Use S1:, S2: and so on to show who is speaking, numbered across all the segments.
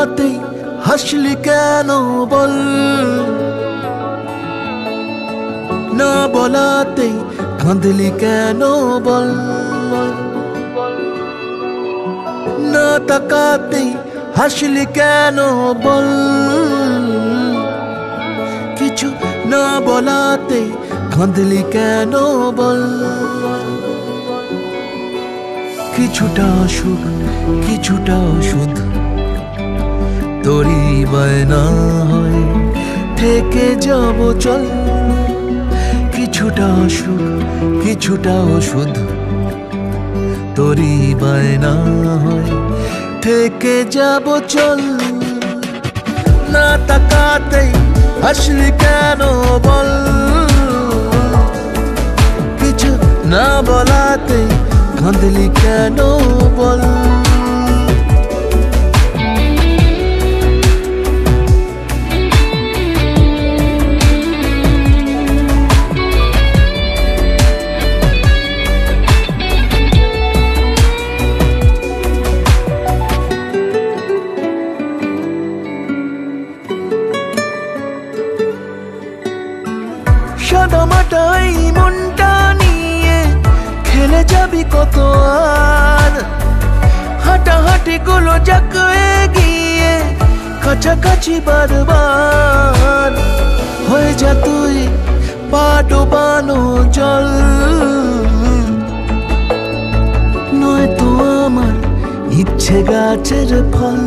S1: তাকাতেই হাসলি কেন বল, না বলাতেই কাঁদলি কেন বল, না তাকাতেই হাসলি কেন বল, কিছু না বলাতেই কাঁদলি কেন বল। কিছুটা সুখ কিছুটা ওষুধ তোরই বায়না হয় থেকে যাব চল, কিছুটা সুখ কিছুটা ওষুধ তোরই বায়না হয় থেকে যাব চল। না তাকাতেই হাসলি কেন বল, কিছু না বলাতেই কাঁদলি কেন বল। সাদামাটা এই মনটা নিয়ে খেলে যাবি কত আর, হাঁটাহাঁটি গুলো যাক এগিয়ে কাছাকাছি বারবার, হয়ে যা তুই পা ডোবানো জল, নয়তো আমার ইচ্ছে গাছের ফল।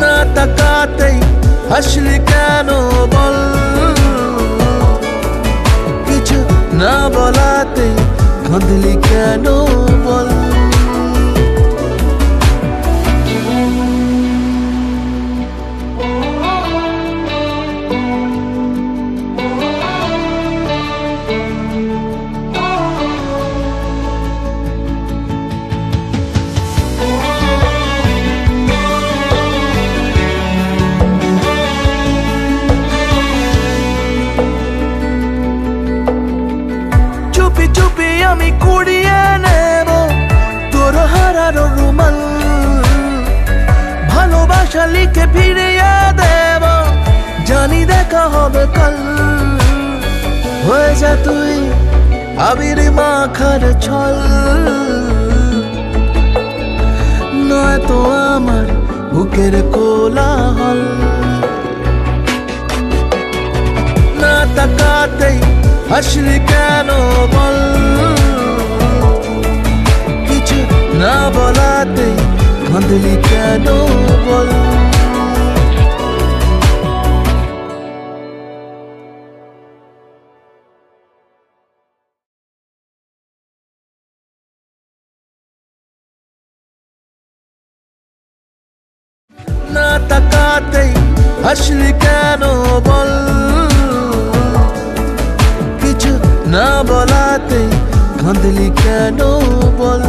S1: না তাকাতেই হাসলি কেন বল, কিছু না বলাতে কাঁদলি কেন বল। চুপি চুপি আমি কুড়িয়ে নেব তোর হারানো রুমাল, ভালোবাসা লিখে ফিরিয়ে দেব, জানি দেখা হবে কাল। হয়ে যা তুই আবির মাখার ছল, নয়তো আমার বুকের কোলাহল। না তাকাতেই হাসলি কেন বল, কিছু না বলাতে কাঁদলি কেন বল। না তাকাতেই হাসলি কেন বল, কিছু না বলাতে কাঁদলি কেন বল।